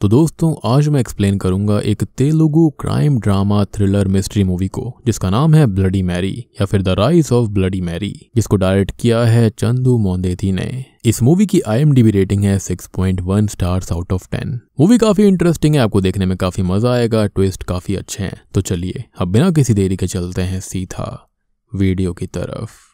तो दोस्तों आज मैं एक्सप्लेन करूंगा एक Telugu crime drama thriller mystery movie को जिसका नाम है ब्लडी मैरी या फिर the rise of Bloody Mary, जिसको डायरेक्ट किया है चंदू मोंदेती ने। इस मूवी की IMDb रेटिंग है 6.1 स्टार्स आउट ऑफ 10। मूवी काफी इंटरेस्टिंग है, आपको देखने में काफी मजा आएगा, ट्विस्ट काफी अच्छे हैं। तो चलिए अब बिना किसी देरी के चलते हैं सीधा वीडियो की तरफ।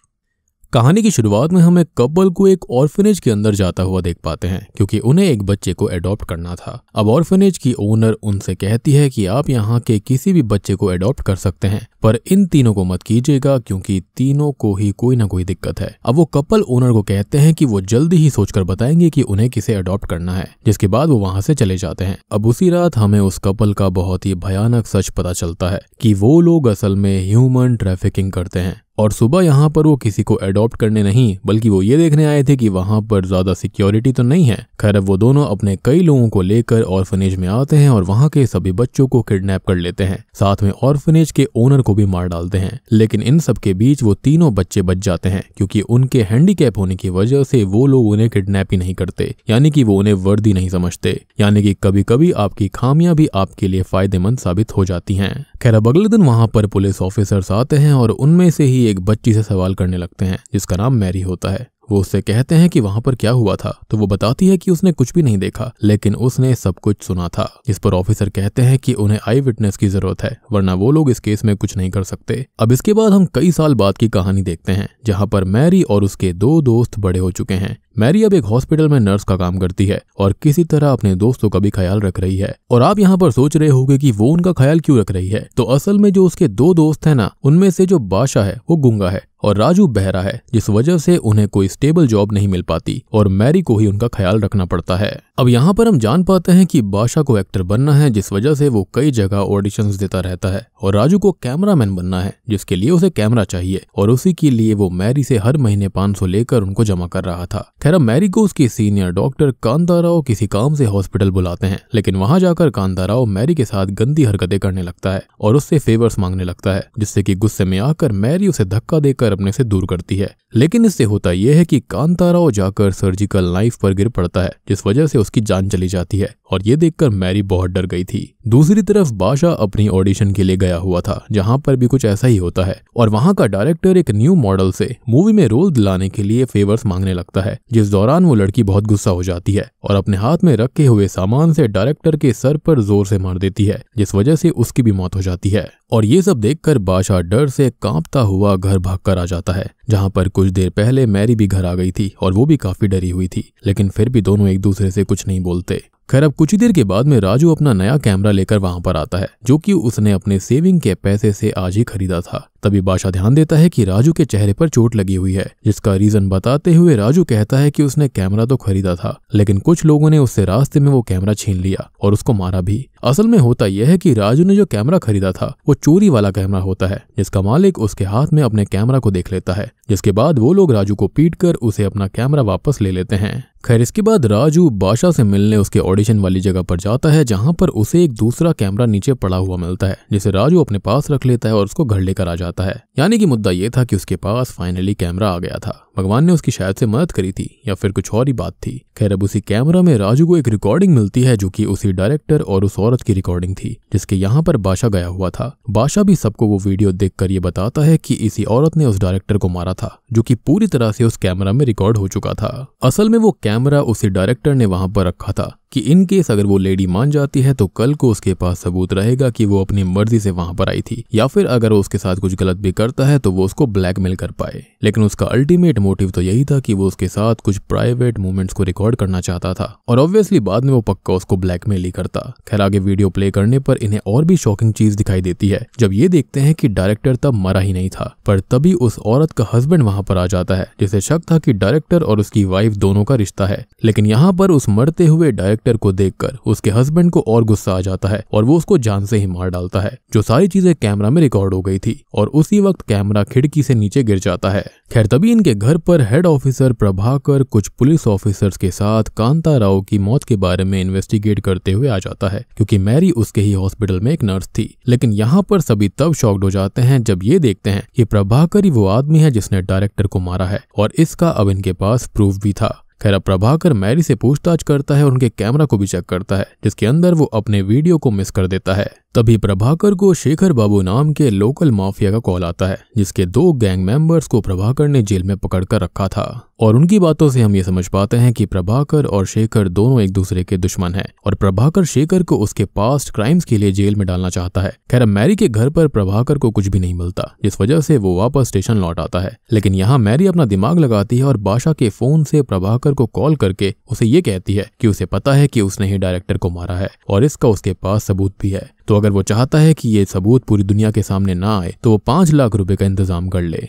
कहानी की शुरुआत में हम एक कपल को एक ऑर्फनेज के अंदर जाता हुआ देख पाते हैं क्योंकि उन्हें एक बच्चे को अडॉप्ट करना था। अब ऑर्फनेज की ओनर उनसे कहती है कि आप यहाँ के किसी भी बच्चे को अडॉप्ट कर सकते हैं, पर इन तीनों को मत कीजिएगा क्योंकि तीनों को ही कोई ना कोई दिक्कत है। अब वो कपल ओनर को कहते हैं कि वो जल्दी ही सोचकर बताएंगे कि उन्हें किसे अडॉप्ट करना है, जिसके बाद वो वहां से चले जाते हैं। अब उसी रात हमें उस कपल का बहुत ही भयानक सच पता चलता है कि वो लोग असल में ह्यूमन ट्रैफिकिंग करते हैं और सुबह यहाँ पर वो किसी को अडॉप्ट करने नहीं बल्कि वो ये देखने आए थे कि वहां पर ज्यादा सिक्योरिटी तो नहीं है। खैर अब वो दोनों अपने कई लोगों को लेकर ऑर्फनेज में आते हैं और वहां के सभी बच्चों को किडनैप कर लेते हैं, साथ में ऑर्फनेज के ओनर को भी मार डालते हैं। लेकिन इन सब के बीच वो तीनों बच्चे बच जाते हैं क्योंकि उनके हैंडीकैप होने की वजह से वो लोग उन्हें किडनैप ही नहीं करते, यानी कि वो उन्हें वर्दी नहीं समझते। यानी कि कभी कभी आपकी खामियां भी आपके लिए फायदेमंद साबित हो जाती हैं। खैर अब अगले दिन वहां पर पुलिस ऑफिसर्स आते हैं और उनमें से ही एक बच्ची से सवाल करने लगते हैं जिसका नाम मैरी होता है। वो उससे कहते हैं कि वहां पर क्या हुआ था, तो वो बताती है कि उसने कुछ भी नहीं देखा लेकिन उसने सब कुछ सुना था। इस पर ऑफिसर कहते हैं कि उन्हें आई विटनेस की जरूरत है वरना वो लोग इस केस में कुछ नहीं कर सकते। अब इसके बाद हम कई साल बाद की कहानी देखते हैं जहां पर मैरी और उसके दो दोस्त बड़े हो चुके हैं। मैरी अब एक हॉस्पिटल में नर्स का काम करती है और किसी तरह अपने दोस्तों का भी ख्याल रख रही है। और आप यहाँ पर सोच रहे होंगे कि वो उनका ख्याल क्यों रख रही है, तो असल में जो उसके दो दोस्त हैं ना, उनमें से जो बाशा है वो गूंगा है और राजू बहरा है, जिस वजह से उन्हें कोई स्टेबल जॉब नहीं मिल पाती और मैरी को ही उनका ख्याल रखना पड़ता है। अब यहाँ पर हम जान पाते हैं कि बाशा को एक्टर बनना है जिस वजह से वो कई जगह ऑडिशंस देता रहता है और राजू को कैमरामैन बनना है जिसके लिए उसे कैमरा चाहिए और उसी के लिए वो मैरी से हर महीने 500 लेकर उनको जमा कर रहा था। खैर मैरी को उसकी सीनियर डॉक्टर कांताराव किसी काम से हॉस्पिटल बुलाते हैं, लेकिन वहां जाकर कांताराव मैरी के साथ गंदी हरकतें करने लगता है और उससे फेवर्स मांगने लगता है, जिससे कि गुस्से में आकर मैरी उसे धक्का देकर अपने से दूर करती है। लेकिन इससे होता यह है कि कांताराव जाकर सर्जिकल नाइफ पर गिर पड़ता है जिस वजह से उसकी जान चली जाती है और ये देखकर मैरी बहुत डर गई थी। दूसरी तरफ बाशा अपनी ऑडिशन के लिए गया हुआ था जहां पर भी कुछ ऐसा ही होता है और वहां का डायरेक्टर एक न्यू मॉडल से मूवी में रोल दिलाने के लिए फेवर्स मांगने लगता है, जिस दौरान वो लड़की बहुत गुस्सा हो जाती है और अपने हाथ में रखे हुए सामान से डायरेक्टर के सर पर जोर से मार देती है जिस वजह से उसकी भी मौत हो जाती है। और ये सब देखकर बाशा डर से कांपता हुआ घर भागकर आ जाता है, जहां पर कुछ देर पहले मैरी भी घर आ गई थी और वो भी काफी डरी हुई थी, लेकिन फिर भी दोनों एक दूसरे से कुछ नहीं बोलते। खैर अब कुछ ही देर के बाद में राजू अपना नया कैमरा लेकर वहां पर आता है जो कि उसने अपने सेविंग के पैसे से आज ही खरीदा था। तभी बाशा ध्यान देता है कि राजू के चेहरे पर चोट लगी हुई है, जिसका रीजन बताते हुए राजू कहता है कि उसने कैमरा तो खरीदा था लेकिन कुछ लोगों ने उससे रास्ते में वो कैमरा छीन लिया और उसको मारा भी। असल में होता यह है कि राजू ने जो कैमरा खरीदा था वो चोरी वाला कैमरा होता है, जिसका मालिक उसके हाथ में अपने कैमरा को देख लेता है, जिसके बाद वो लोग राजू को पीटकर उसे अपना कैमरा वापस ले लेते हैं। खैर इसके बाद राजू बाशा से मिलने उसके ऑडिशन वाली जगह पर जाता है जहां पर उसे एक दूसरा कैमरा नीचे पड़ा हुआ मिलता है, जिसे राजू अपने पास रख लेता है और उसको घर लेकर आ जाता है। यानी कि मुद्दा ये था कि उसके पास फाइनली कैमरा आ गया था, भगवान ने उसकी शायद से मदद करी थी या फिर कुछ और ही बात थी। खैर अब उसी कैमरा में राजू को एक रिकॉर्डिंग मिलती है जो कि उसी डायरेक्टर और उस औरत की रिकॉर्डिंग थी जिसके यहाँ पर बाशा गया हुआ था। बाशा भी सबको वो वीडियो देखकर ये बताता है कि इसी औरत ने उस डायरेक्टर को मारा था जो कि पूरी तरह से उस कैमरा में रिकॉर्ड हो चुका था। असल में वो कैमरा उसी डायरेक्टर ने वहां पर रखा था कि इन केस अगर वो लेडी मान जाती है तो कल को उसके पास सबूत रहेगा कि वो अपनी मर्जी से वहां पर आई थी, या फिर अगर वो उसके साथ कुछ गलत भी करता है तो वो उसको ब्लैकमेल कर पाए। लेकिन उसका अल्टीमेट मोटिव तो यही था कि वो उसके साथ कुछ प्राइवेट मूवमेंट्स को रिकॉर्ड करना चाहता था और ऑब्वियसली बाद में वो पक्का उसको ब्लैकमेल ही करता। खैर आगे वीडियो प्ले करने पर इन्हें और भी शॉकिंग चीज दिखाई देती है जब ये देखते हैं कि डायरेक्टर तब मरा ही नहीं था, पर तभी उस औरत का हस्बैंड वहां पर आ जाता है, जिसे शक था कि डायरेक्टर और उसकी वाइफ दोनों का रिश्ता है। लेकिन यहाँ पर उस मरते हुए डायरेक्टर को देखकर उसके हस्बैंड को और गुस्सा आ जाता है और वो उसको जान से ही मार डालता है। जो सारी चीजें कैमरा में रिकॉर्ड हो गई थी और उसी वक्त कैमरा खिड़की से नीचे गिर जाता है। खैर तभी इनके घर पर हेड ऑफिसर प्रभाकर कुछ पुलिस ऑफिसर्स के साथ कांताराव की मौत के बारे में इन्वेस्टिगेट करते हुए आ जाता है, क्योंकि मैरी उसके ही हॉस्पिटल में एक नर्स थी। लेकिन यहाँ पर सभी तब शॉक्ड हो जाते हैं जब ये देखते हैं कि प्रभाकर ही वो आदमी है जिसने डायरेक्टर को मारा है और इसका अब इनके पास प्रूफ भी था। खैर अब प्रभाकर मैरी से पूछताछ करता है और उनके कैमरा को भी चेक करता है, जिसके अंदर वो अपने वीडियो को मिस कर देता है। तभी प्रभाकर को शेखर बाबू नाम के लोकल माफिया का कॉल आता है, जिसके 2 गैंग मेंबर्स को प्रभाकर ने जेल में पकड़कर रखा था। और उनकी बातों से हम ये समझ पाते हैं कि प्रभाकर और शेखर दोनों एक दूसरे के दुश्मन हैं और प्रभाकर शेखर को उसके पास्ट क्राइम्स के लिए जेल में डालना चाहता है। खैर मैरी के घर पर प्रभाकर को कुछ भी नहीं मिलता, जिस वजह से वो वापस स्टेशन लौट आता है। लेकिन यहाँ मैरी अपना दिमाग लगाती है और बादशाह के फोन से प्रभाकर को कॉल करके उसे ये कहती है कि उसे पता है कि उसने ही डायरेक्टर को मारा है और इसका उसके पास सबूत भी है। तो अगर वो चाहता है कि ये सबूत पूरी दुनिया के सामने ना आए तो वो 5 लाख रुपए का इंतजाम कर ले।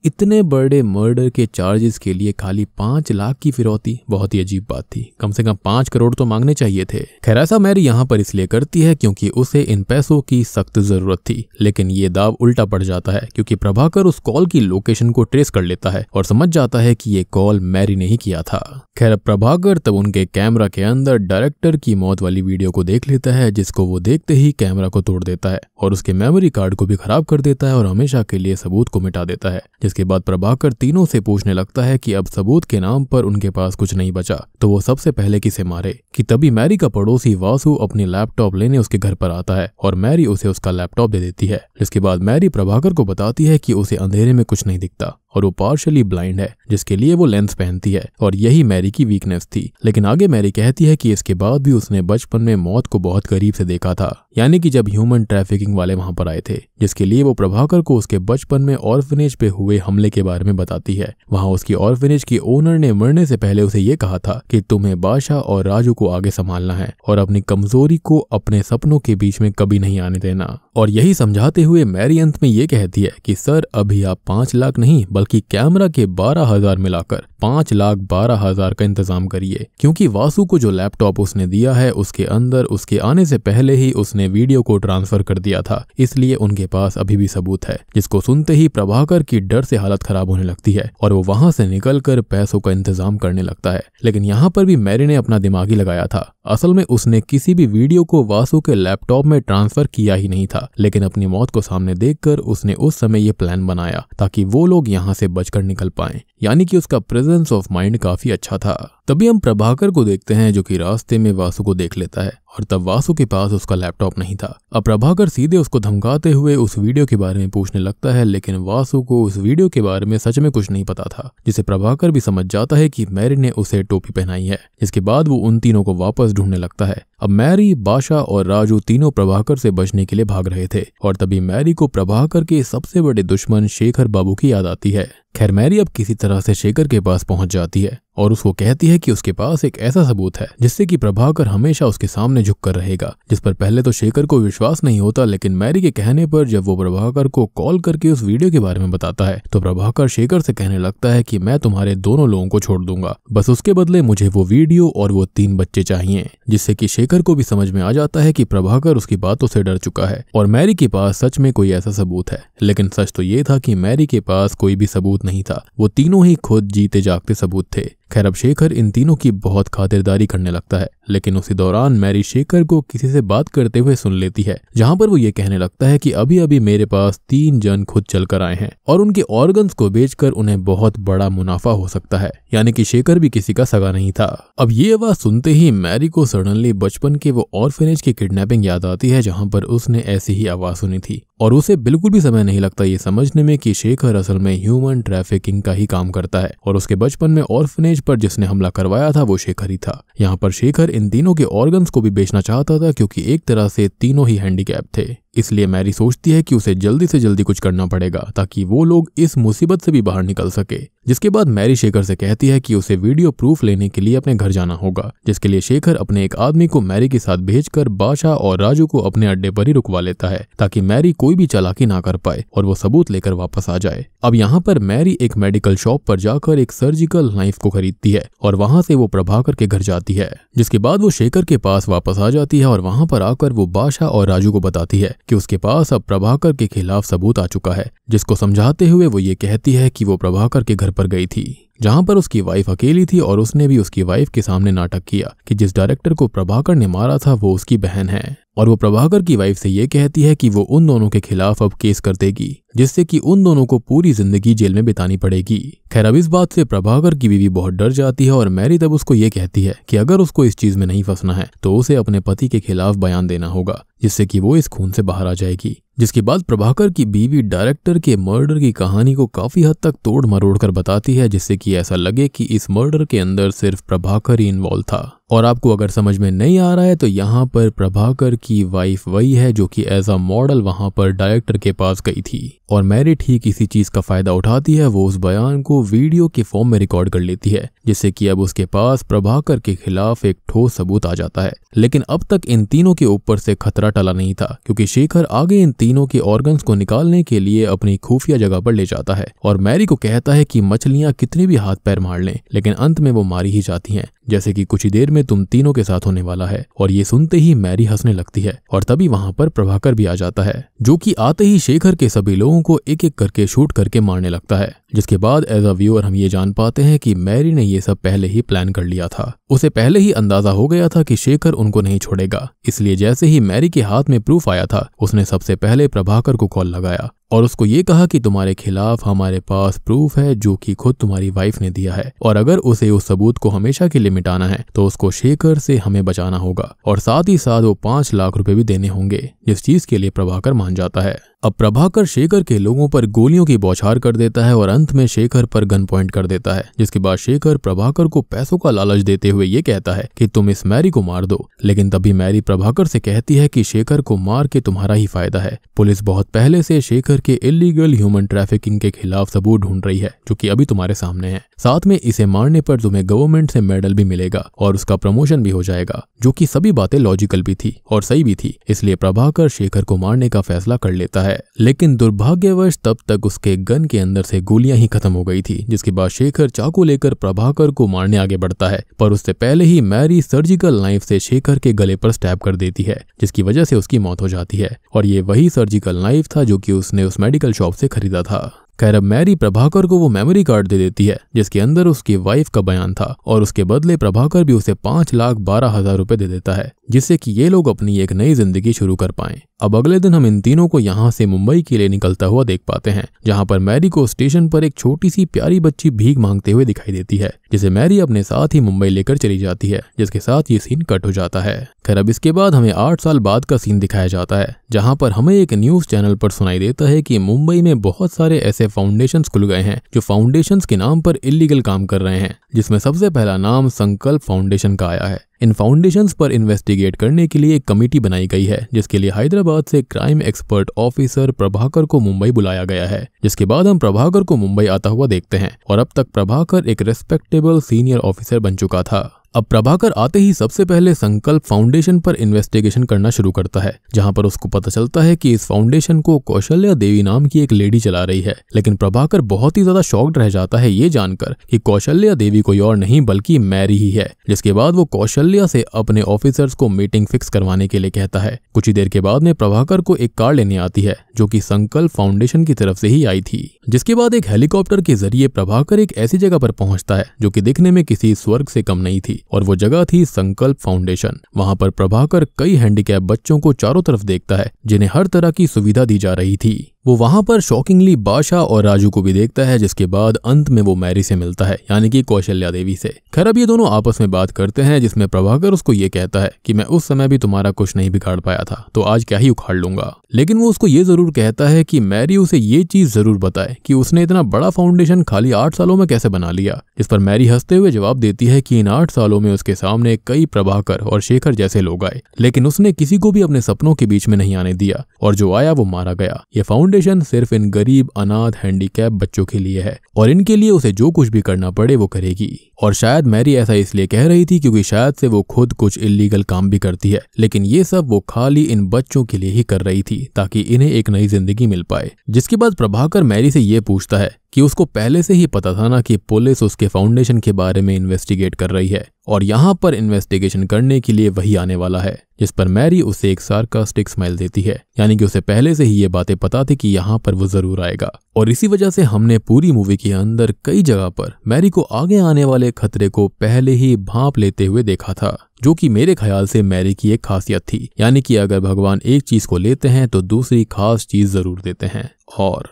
इतने बड़े मर्डर के चार्जेस के लिए खाली 5 लाख की फिरौती बहुत ही अजीब बात थी। कम से कम 5 करोड़ तो मांगने चाहिए थे। खैर ऐसा मैरी यहाँ पर इसलिए करती है क्योंकि उसे इन पैसों की सख्त जरूरत थी। लेकिन ये दाव उल्टा पड़ जाता है क्योंकि प्रभाकर उस कॉल की लोकेशन को ट्रेस कर लेता है और समझ जाता है कि ये कॉल मैरी ने ही किया था। खैर प्रभाकर तब उनके कैमरा के अंदर डायरेक्टर की मौत वाली वीडियो को देख लेता है, जिसको वो देखते ही कैमरा को तोड़ देता है और उसके मेमोरी कार्ड को भी खराब कर देता है और हमेशा के लिए सबूत को मिटा देता है। जिसके बाद प्रभाकर तीनों से पूछने लगता है कि अब सबूत के नाम पर उनके पास कुछ नहीं बचा तो वो सबसे पहले किसे मारे। कि तभी मैरी का पड़ोसी वासु अपनी लैपटॉप लेने उसके घर पर आता है और मैरी उसे उसका लैपटॉप दे देती है। जिसके बाद मैरी प्रभाकर को बताती है कि उसे अंधेरे में कुछ नहीं दिखता और वो पार्शियली ब्लाइंड है, जिसके लिए वो लेंस पहनती है और यही मैरी की वीकनेस थी। लेकिन आगे मैरी कहती है कि इसके बाद भी उसने बचपन में मौत को बहुत करीब से देखा था, यानी कि जब ह्यूमन ट्रैफिकिंग वाले वहां पर आए थे, जिसके लिए वो प्रभाकर को उसके बचपन में ऑर्फनेज पे हुए हमले के बारे में बताती है। वहां उसकी ऑर्फनेज की ओनर ने मरने से पहले उसे ये कहा था कि तुम्हें बादशाह और राजू को आगे संभालना है और अपनी कमजोरी को अपने सपनों के बीच में कभी नहीं आने देना। और यही समझाते हुए मैरी अंत में ये कहती है कि सर अभी आप 5 लाख नहीं बल्कि कैमरा के 12,000 मिलाकर 5,12,000 का इंतजाम करिए, क्योंकि वासु को जो लैपटॉप उसने दिया है उसके अंदर उसके आने से पहले ही उसने वीडियो को ट्रांसफर कर दिया था, इसलिए उनके पास अभी भी सबूत है। जिसको सुनते ही प्रभाकर की डर से हालत खराब होने लगती है और वो वहां से निकलकर पैसों का इंतजाम करने लगता है। लेकिन यहाँ पर भी मैरी ने अपना दिमाग ही लगाया था। असल में उसने किसी भी वीडियो को वासु के लैपटॉप में ट्रांसफर किया ही नहीं था, लेकिन अपनी मौत को सामने देखकर उसने उस समय ये प्लान बनाया ताकि वो लोग यहाँ से बचकर निकल पाएं, यानी कि उसका प्रेजेंस ऑफ माइंड काफी अच्छा था। तभी हम प्रभाकर को देखते हैं जो कि रास्ते में वासु को देख लेता है और तब वासु के पास उसका लैपटॉप नहीं था। अब प्रभाकर सीधे उसको धमकाते हुए उस वीडियो के बारे में पूछने लगता है, लेकिन वासु को उस वीडियो के बारे में सच में कुछ नहीं पता था, जिसे प्रभाकर भी समझ जाता है कि मैरी ने उसे टोपी पहनाई है। जिसके बाद वो उन तीनों को वापस ढूंढने लगता है। अब मैरी, बादशाह और राजू तीनों प्रभाकर से बचने के लिए भाग रहे थे और तभी मैरी को प्रभाकर के सबसे बड़े दुश्मन शेखर बाबू की याद आती है। खैर मैरी अब किसी तरह से शेखर के पास पहुंच जाती है और उसको कहती है कि उसके पास एक ऐसा सबूत है जिससे कि प्रभाकर हमेशा उसके सामने झुककर रहेगा, जिस पर पहले तो शेखर को विश्वास नहीं होता, लेकिन मैरी के कहने पर जब वो प्रभाकर को कॉल करके उस वीडियो के बारे में बताता है तो प्रभाकर शेखर से कहने लगता है कि मैं तुम्हारे दोनों लोगों को छोड़ दूंगा, बस उसके बदले मुझे वो वीडियो और वो 3 बच्चे चाहिए। जिससे कि शेखर को भी समझ में आ जाता है कि प्रभाकर उसकी बातों से डर चुका है और मैरी के पास सच में कोई ऐसा सबूत है। लेकिन सच तो ये था कि मैरी के पास कोई भी सबूत नहीं था, वो तीनों ही खुद जीते जागते सबूत थे। खैर अब शेखर इन तीनों की बहुत खातिरदारी करने लगता है, लेकिन उसी दौरान मैरी शेखर को किसी से बात करते हुए सुन लेती है, जहां पर वो ये कहने लगता है कि अभी अभी मेरे पास 3 जन खुद चलकर आए हैं और उनके ऑर्गन्स को बेचकर उन्हें बहुत बड़ा मुनाफा हो सकता है, यानी कि शेखर भी किसी का सगा नहीं था। अब ये आवाज सुनते ही मैरी को सडनली बचपन के वो ऑर्फनेज की किडनैपिंग याद आती है, जहां पर उसने ऐसी ही आवाज सुनी थी और उसे बिल्कुल भी समय नहीं लगता ये समझने में कि शेखर असल में ह्यूमन ट्रैफिकिंग का ही काम करता है और उसके बचपन में ऑर्फनेज पर जिसने हमला करवाया था वो शेखर ही था। यहाँ पर शेखर इन तीनों के ऑर्गन्स को भी बेचना चाहता था, क्योंकि एक तरह से तीनों ही हैंडीकैप थे। इसलिए मैरी सोचती है कि उसे जल्दी से जल्दी कुछ करना पड़ेगा ताकि वो लोग इस मुसीबत से भी बाहर निकल सके। जिसके बाद मैरी शेखर से कहती है कि उसे वीडियो प्रूफ लेने के लिए अपने घर जाना होगा, जिसके लिए शेखर अपने एक आदमी को मैरी के साथ भेजकर बादशाह और राजू को अपने अड्डे पर ही रुकवा लेता है ताकि मैरी कोई भी चालाकी ना कर पाए और वो सबूत लेकर वापस आ जाए। अब यहाँ पर मैरी एक मेडिकल शॉप पर जाकर एक सर्जिकल नाइफ को खरीदती है और वहां से वो प्रभाकर के घर जाती है। जिसके बाद वो शेखर के पास वापस आ जाती है और वहां पर आकर वो बादशाह और राजू को बताती है कि उसके पास अब प्रभाकर के खिलाफ सबूत आ चुका है, जिसको समझाते हुए वो ये कहती है कि वो प्रभाकर के घर घर पर गई थी जहां पर उसकी वाइफ अकेली थी और उसने भी उसकी वाइफ के सामने नाटक किया कि जिस डायरेक्टर को प्रभाकर ने मारा था वो उसकी बहन है और वो प्रभाकर की वाइफ से ये कहती है कि वो उन दोनों के खिलाफ अब केस कर देगी जिससे कि उन दोनों को पूरी जिंदगी जेल में बितानी पड़ेगी। खैर अब इस बात से प्रभाकर की बीवी बहुत डर जाती है और मैरी तब उसको ये कहती है कि अगर उसको इस चीज में नहीं फंसना है तो उसे अपने पति के खिलाफ बयान देना होगा जिससे कि वो इस खून से बाहर आ जाएगी। जिसके बाद प्रभाकर की बीवी डायरेक्टर के मर्डर की कहानी को काफी हद तक तोड़ मरोड़ कर बताती है जिससे कि ऐसा लगे कि इस मर्डर के अंदर सिर्फ प्रभाकर ही इन्वॉल्व था। और आपको अगर समझ में नहीं आ रहा है तो यहाँ पर प्रभाकर की वाइफ वही है जो कि एज अ मॉडल वहां पर डायरेक्टर के पास गई थी और मैरी ठीक इसी चीज का फायदा उठाती है। वो उस बयान को वीडियो के फॉर्म में रिकॉर्ड कर लेती है जिससे कि अब उसके पास प्रभाकर के खिलाफ एक ठोस सबूत आ जाता है। लेकिन अब तक इन तीनों के ऊपर से खतरा टला नहीं था क्योंकि शेखर आगे इन तीनों के ऑर्गन्स को निकालने के लिए अपनी खुफिया जगह पर ले जाता है और मैरी को कहता है कि मछलियां कितनी भी हाथ पैर मार लें लेकिन अंत में वो मारी ही जाती हैं जैसे कि कुछ ही देर में तुम तीनों के साथ होने वाला है। और ये सुनते ही मैरी हंसने लगती है और तभी वहां पर प्रभाकर भी आ जाता है जो कि आते ही शेखर के सभी लोगों को एक एक करके शूट करके मारने लगता है। जिसके बाद एज अ व्यूअर हम ये जान पाते हैं कि मैरी ने ये सब पहले ही प्लान कर लिया था। उसे पहले ही अंदाजा हो गया था कि शेखर उनको नहीं छोड़ेगा, इसलिए जैसे ही मैरी के हाथ में प्रूफ आया था उसने सबसे पहले प्रभाकर को कॉल लगाया और उसको ये कहा कि तुम्हारे खिलाफ हमारे पास प्रूफ है जो कि खुद तुम्हारी वाइफ ने दिया है और अगर उसे उस सबूत को हमेशा के लिए मिटाना है तो उसको शेखर से हमें बचाना होगा और साथ ही साथ वो 5 लाख रुपए भी देने होंगे, जिस चीज के लिए प्रभाकर मान जाता है। अब प्रभाकर शेखर के लोगों पर गोलियों की बौछार कर देता है और अंत में शेखर पर गन पॉइंट कर देता है, जिसके बाद शेखर प्रभाकर को पैसों का लालच देते हुए ये कहता है कि तुम इस मैरी को मार दो। लेकिन तभी मैरी प्रभाकर से कहती है कि शेखर को मार के तुम्हारा ही फायदा है। पुलिस बहुत पहले से शेखर के इलीगल ह्यूमन ट्रैफिकिंग के खिलाफ सबूत ढूंढ रही है जो कि अभी तुम्हारे सामने है। साथ में इसे मारने पर तुम्हें गवर्नमेंट से मेडल भी मिलेगा और उसका प्रमोशन भी हो जाएगा, जो कि सभी बातें लॉजिकल भी थी और सही भी थी। इसलिए प्रभाकर शेखर को मारने का फैसला कर लेता है। लेकिन दुर्भाग्यवश तब तक उसके गन के अंदर से गोलियां ही खत्म हो गई थी, जिसके बाद शेखर चाकू लेकर प्रभाकर को मारने आगे बढ़ता है, पर उससे पहले ही मैरी सर्जिकल नाइफ से शेखर के गले पर स्टैब कर देती है, जिसकी वजह से उसकी मौत हो जाती है। और ये वही सर्जिकल नाइफ था जो कि उसने उस मेडिकल शॉप से खरीदा था। खैर अब मैरी प्रभाकर को वो मेमोरी कार्ड दे देती है जिसके अंदर उसकी वाइफ का बयान था और उसके बदले प्रभाकर भी उसे 5,12,000 रुपए दे देता है, जिससे कि ये लोग अपनी एक नई जिंदगी शुरू कर पाएं। अब अगले दिन हम इन तीनों को यहाँ से मुंबई के लिए निकलता हुआ देख पाते हैं, जहाँ पर मैरी को स्टेशन पर एक छोटी सी प्यारी बच्ची भीख मांगते हुए दिखाई देती है, जिसे मैरी अपने साथ ही मुंबई लेकर चली जाती है, जिसके साथ ये सीन कट हो जाता है। खैर अब इसके बाद हमें 8 साल बाद का सीन दिखाया जाता है, जहाँ पर हमें एक न्यूज चैनल पर सुनाई देता है कि मुंबई में बहुत सारे ऐसे फाउंडेशंस खुल गए हैं जो फाउंडेशंस के नाम पर इलीगल काम कर रहे हैं, जिसमें सबसे पहला नाम संकल्प फाउंडेशन का आया है। इन फाउंडेशंस पर इन्वेस्टिगेट करने के लिए एक कमेटी बनाई गई है, जिसके लिए हैदराबाद से क्राइम एक्सपर्ट ऑफिसर प्रभाकर को मुंबई बुलाया गया है। जिसके बाद हम प्रभाकर को मुंबई आता हुआ देखते हैं और अब तक प्रभाकर एक रेस्पेक्टेबल सीनियर ऑफिसर बन चुका था। अब प्रभाकर आते ही सबसे पहले संकल्प फाउंडेशन पर इन्वेस्टिगेशन करना शुरू करता है, जहां पर उसको पता चलता है कि इस फाउंडेशन को कौशल्या देवी नाम की एक लेडी चला रही है। लेकिन प्रभाकर बहुत ही ज्यादा शॉक्ड रह जाता है ये जानकर कि कौशल्या देवी कोई और नहीं बल्कि मैरी ही है। जिसके बाद वो कौशल्या से अपने ऑफिसर्स को मीटिंग फिक्स करवाने के लिए कहता है। कुछ ही देर के बाद में प्रभाकर को एक कार लेने आती है जो कि संकल्प फाउंडेशन की तरफ से ही आई थी। जिसके बाद एक हेलीकॉप्टर के जरिए प्रभाकर एक ऐसी जगह पर पहुंचता है जो कि दिखने में किसी स्वर्ग से कम नहीं थी, और वो जगह थी संकल्प फाउंडेशन। वहां पर प्रभाकर कई हैंडीकैप बच्चों को चारों तरफ देखता है जिन्हें हर तरह की सुविधा दी जा रही थी। वो वहां पर शॉकिंगली बादशाह और राजू को भी देखता है, जिसके बाद अंत में वो मैरी से मिलता है, यानी कि कौशल्या देवी से। खैर अब ये दोनों आपस में बात करते हैं, जिसमें प्रभाकर उसको ये कहता है कि मैं उस समय भी तुम्हारा कुछ नहीं बिगाड़ पाया था, तो आज क्या ही उखाड़ लूंगा। लेकिन वो उसको ये जरूर कहता है कि मैरी उसे ये चीज जरूर बताए कि उसने इतना बड़ा फाउंडेशन खाली 8 सालों में कैसे बना लिया। इस पर मैरी हंसते हुए जवाब देती है कि इन 8 सालों में उसके सामने कई प्रभाकर और शेखर जैसे लोग आए, लेकिन उसने किसी को भी अपने सपनों के बीच में नहीं आने दिया, और जो आया वो मारा गया। ये फाउंडेशन सिर्फ इन गरीब अनाथ हैंडीकैप बच्चों के लिए है और इनके लिए उसे जो कुछ भी करना पड़े वो करेगी। और शायद मैरी ऐसा इसलिए कह रही थी क्योंकि शायद से वो खुद कुछ इलीगल काम भी करती है, लेकिन ये सब वो खाली इन बच्चों के लिए ही कर रही थी ताकि इन्हें एक नई जिंदगी मिल पाए। जिसके बाद प्रभाकर मैरी से ये पूछता है कि उसको पहले से ही पता था ना कि पुलिस उसके फाउंडेशन के बारे में इन्वेस्टिगेट कर रही है और यहाँ पर इन्वेस्टिगेशन करने के लिए वही आने वाला है। जिस पर मैरी उसे एक सार्कास्टिक स्माइल देती है, यानी कि उसे पहले से ही ये बातें पता थी कि यहाँ पर वो जरूर आएगा। और इसी वजह से हमने पूरी मूवी के अंदर कई जगह पर मैरी को आगे आने वाले खतरे को पहले ही भांप लेते हुए देखा था, जो कि मेरे ख्याल से मैरी की एक खासियत थी, यानी कि अगर भगवान एक चीज को लेते हैं तो दूसरी खास चीज जरूर देते हैं। और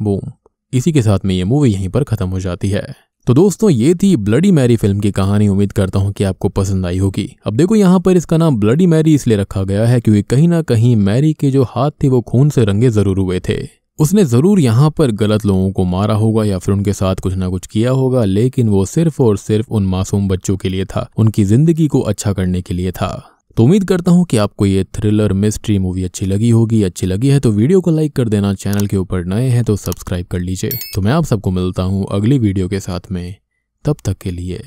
बूम, इसी के साथ में ये मूवी यहीं पर खत्म हो जाती है। तो दोस्तों ये थी ब्लडी मैरी फिल्म की कहानी। उम्मीद करता हूँ कि आपको पसंद आई होगी। अब देखो यहाँ पर इसका नाम ब्लडी मैरी इसलिए रखा गया है क्योंकि कहीं ना कहीं मैरी के जो हाथ थे वो खून से रंगे जरूर हुए थे। उसने जरूर यहाँ पर गलत लोगों को मारा होगा या फिर उनके साथ कुछ ना कुछ किया होगा, लेकिन वो सिर्फ और सिर्फ उन मासूम बच्चों के लिए था, उनकी जिंदगी को अच्छा करने के लिए था। तो उम्मीद करता हूँ कि आपको ये थ्रिलर मिस्ट्री मूवी अच्छी लगी होगी। अच्छी लगी है तो वीडियो को लाइक कर देना, चैनल के ऊपर नए हैं तो सब्सक्राइब कर लीजिए। तो मैं आप सबको मिलता हूँ अगली वीडियो के साथ में, तब तक के लिए